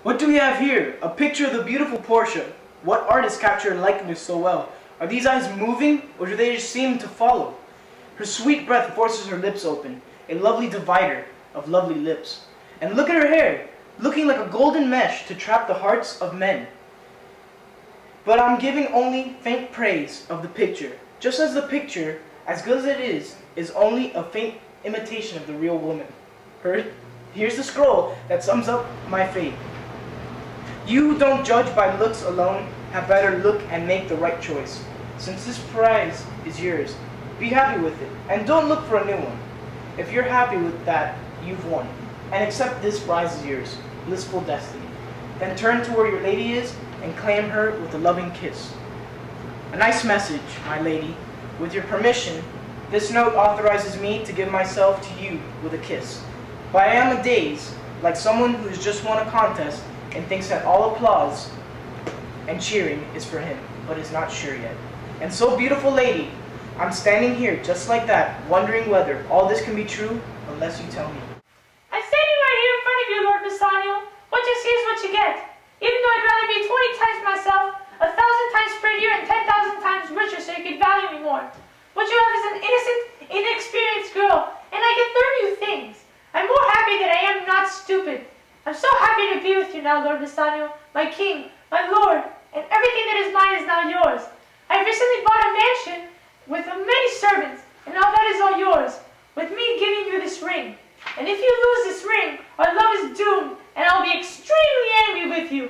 What do we have here? A picture of the beautiful Portia. What artist captured her likeness so well? Are these eyes moving, or do they just seem to follow? Her sweet breath forces her lips open, a lovely divider of lovely lips. And look at her hair, looking like a golden mesh to trap the hearts of men. But I'm giving only faint praise of the picture, just as the picture, as good as it is only a faint imitation of the real woman. Here's the scroll that sums up my fate. You who don't judge by looks alone, have better look and make the right choice. Since this prize is yours, be happy with it, and don't look for a new one. If you're happy with that, you've won, and accept this prize as yours, blissful destiny. Then turn to where your lady is, and claim her with a loving kiss. A nice message, my lady. With your permission, this note authorizes me to give myself to you with a kiss. But I am amazed, like someone who has just won a contest and thinks that all applause and cheering is for him, but is not sure yet. And so, beautiful lady, I'm standing here just like that, wondering whether all this can be true, unless you tell me. I'm standing right here in front of you, Lord Bassanio. What you see is what you get. Even though I'd rather be 20 times myself, 1,000 times prettier, and 10,000 times richer so you could value me more. What you have is an innocent, inexperienced girl, and I can learn you things. I'm more happy that I am not stupid. I'm so happy to be with you now, Lord Bassanio, my king, my lord, and everything that is mine is now yours. I recently bought a mansion with many servants, and now that is all yours, with me giving you this ring. And if you lose this ring, our love is doomed, and I'll be extremely angry with you.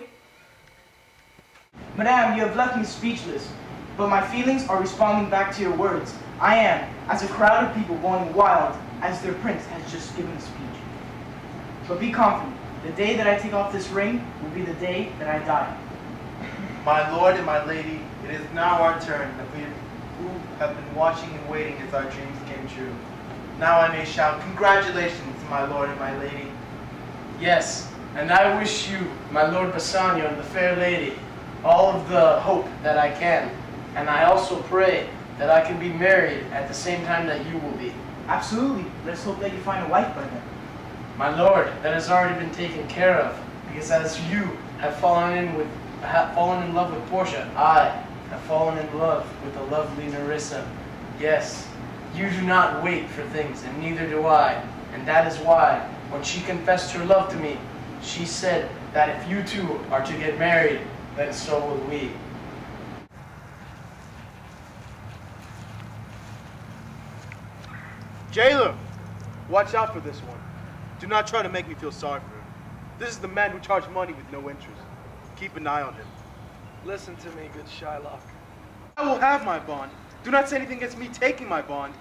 Madame, you have left me speechless, but my feelings are responding back to your words. I am, as a crowd of people going wild, as their prince has just given a speech. But be confident, the day that I take off this ring will be the day that I die. My lord and my lady, it is now our turn, and we who have been watching and waiting as our dreams came true. Now I may shout, congratulations, my lord and my lady. Yes, and I wish you, my Lord Bassanio and the fair lady, all of the hope that I can. And I also pray that I can be married at the same time that you will be. Absolutely. Let's hope that you find a wife by then. My lord, that has already been taken care of, because as you have fallen in love with Portia, I have fallen in love with the lovely Nerissa. Yes, you do not wait for things, and neither do I. And that is why, when she confessed her love to me, she said that if you two are to get married, then so will we. Jailer, watch out for this one. Do not try to make me feel sorry for him. This is the man who charged money with no interest. Keep an eye on him. Listen to me, good Shylock. I will have my bond. Do not say anything against me taking my bond.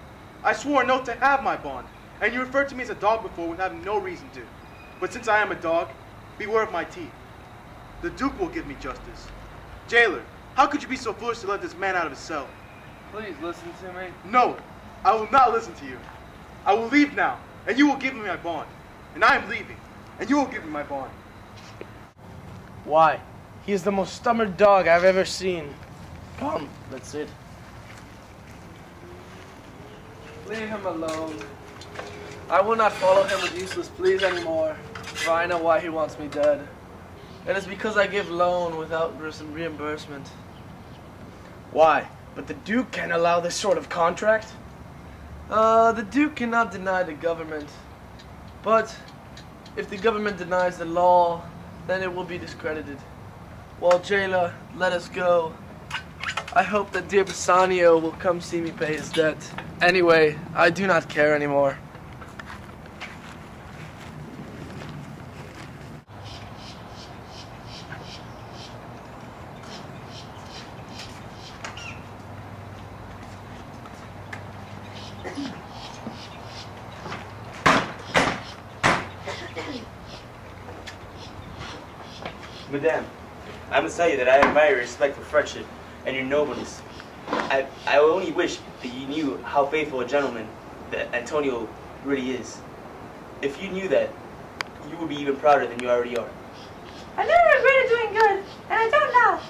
I swore an oath to have my bond, and you referred to me as a dog before with having no reason to. But since I am a dog, beware of my teeth. The Duke will give me justice. Jailer, how could you be so foolish to let this man out of his cell? Please listen to me. No, I will not listen to you. I will leave now, and you will give me my bond. And I am leaving, and you will give me my bond. Why? He is the most stubborn dog I've ever seen. Come, let's sit. Leave him alone. I will not follow him with useless pleas anymore, for I know why he wants me dead. It is because I give loan without reimbursement. Why? But the Duke can't allow this sort of contract? The Duke cannot deny the government. But if the government denies the law, then it will be discredited. Well, jailer, let us go. I hope that dear Bassanio will come see me pay his debt. Anyway, I do not care anymore. Madame, I must tell you that I admire your respect for friendship and your nobleness. I only wish that you knew how faithful a gentleman that Antonio really is. If you knew that, you would be even prouder than you already are. I never regretted doing good, and I don't now.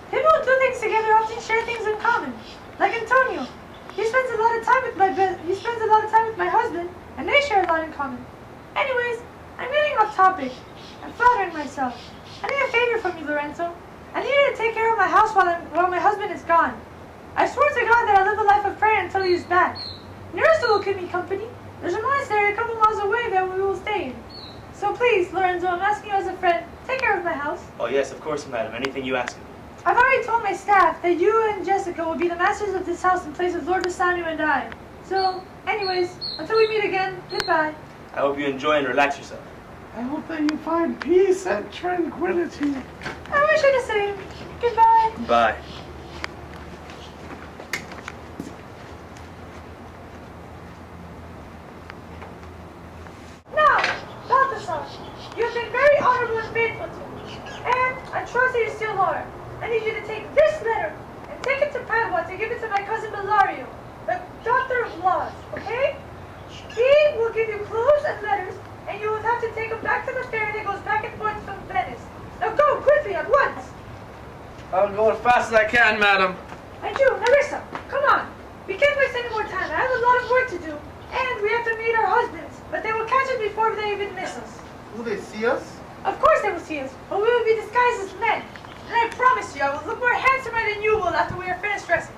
People who do things together often share things in common. Like Antonio. He spends a lot of time with my husband, and they share a lot in common. Anyways, I'm getting off topic. I'm flattering myself. I need a favor from you, Lorenzo. I need you to take care of my house while my husband is gone. I swore to God that I live a life of prayer until he's back. Nerissa will keep me company. There's a monastery a couple miles away that we will stay in. So please, Lorenzo, I'm asking you as a friend, take care of my house. Oh yes, of course, madam. Anything you ask of me. I've already told my staff that you and Jessica will be the masters of this house in place of Lord Bassanio and I. So, anyways, until we meet again, goodbye. I hope you enjoy and relax yourself. I hope that you find peace and tranquility. I wish you the same. Goodbye. Bye. Now, Balthasar, you've been very honorable and faithful to me, and I trust that you still are. I need you to take this letter and take it to Padua to give it to my cousin Bellario, the doctor of laws, okay? He will give you clues and letters, and you will have to take them back to the ferry that goes back and forth from Venice. Now go, quickly, at once! I'll go as fast as I can, madam. And you, Nerissa, come on. We can't waste any more time. I have a lot of work to do, and we have to meet our husbands, but they will catch us before they even miss us. Will they see us? Of course they will see us, but we will be disguised as men. And I promise you, I will look more handsomer than you will after we are finished dressing.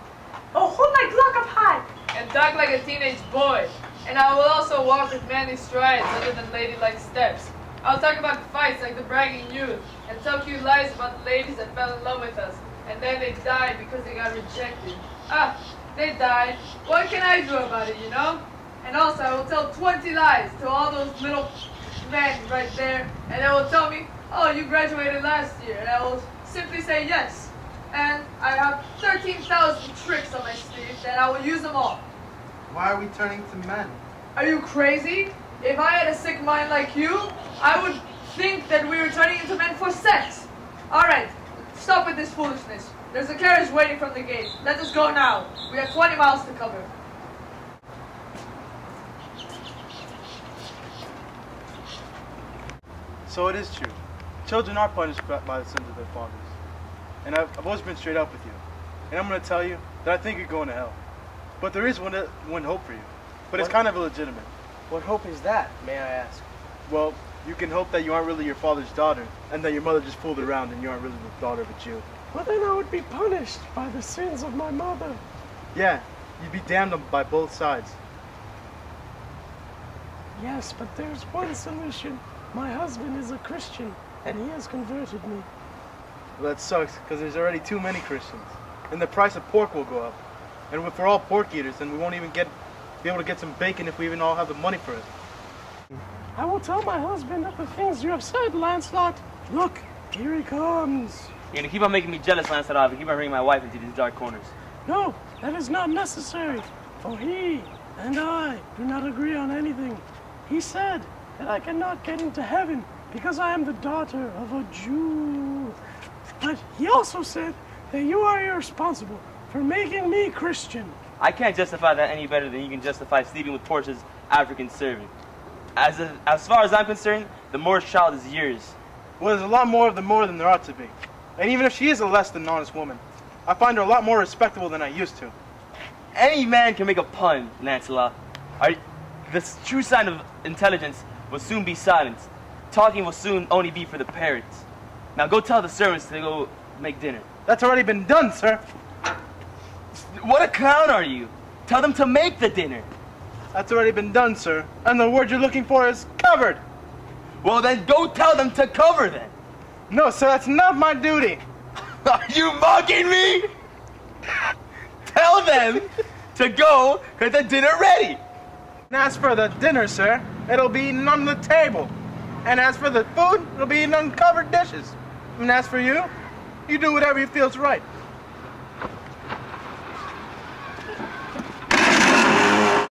Oh, hold my Glock up high. And talk like a teenage boy. And I will also walk with manly strides other than ladylike steps. I'll talk about fights like the bragging youth, and tell cute lies about the ladies that fell in love with us, and then they died because they got rejected. Ah, they died. What can I do about it, you know? And also, I will tell 20 lies to all those little men right there, and they will tell me, oh, you graduated last year, and I will simply say yes. And I have 13,000 tricks on my sleeve, and I will use them all. Why are we turning to men? Are you crazy? If I had a sick mind like you, I would think that we were turning into men for sex. Alright, stop with this foolishness. There's a carriage waiting from the gate. Let us go now. We have 20 miles to cover. So it is true. Children are punished by the sins of their fathers. And I've always been straight up with you. And I'm going to tell you that I think you're going to hell. But there is one hope for you. But it's kind of illegitimate. What hope is that, may I ask? Well, you can hope that you aren't really your father's daughter, and that your mother just fooled around and you aren't really the daughter of a Jew. Well, then I would be punished by the sins of my mother. Yeah, you'd be damned by both sides. Yes, but there's one solution. My husband is a Christian, and he has converted me. Well, that sucks, because there's already too many Christians. And the price of pork will go up. And if we're all pork eaters, then we won't even be able to get some bacon if we even all have the money for it. I will tell my husband of the things you have said, Lancelot. Look, here he comes. You're gonna keep on making me jealous, Lancelot, and keep on bringing my wife into these dark corners. No, that is not necessary, for he and I do not agree on anything. He said that I cannot get into heaven because I am the daughter of a Jew. But he also said that you are irresponsible for making me Christian. I can't justify that any better than you can justify sleeping with Portia's African servant. As far as I'm concerned, the Moorish child is yours. Well, there's a lot more of the Moor than there ought to be. And even if she is a less than honest woman, I find her a lot more respectable than I used to. Any man can make a pun, Lancelot. The true sign of intelligence will soon be silence. Talking will soon only be for the parrots. Now go tell the servants to go make dinner. That's already been done, sir. What a clown are you? Tell them to make the dinner. That's already been done, sir. And the word you're looking for is covered. Well then go tell them to cover then. No, sir, that's not my duty. Are you mocking me? Tell them to go get the dinner ready. And as for the dinner, sir, it'll be eaten on the table. And as for the food, it'll be eaten on covered dishes. And as for you, you do whatever you feel's right.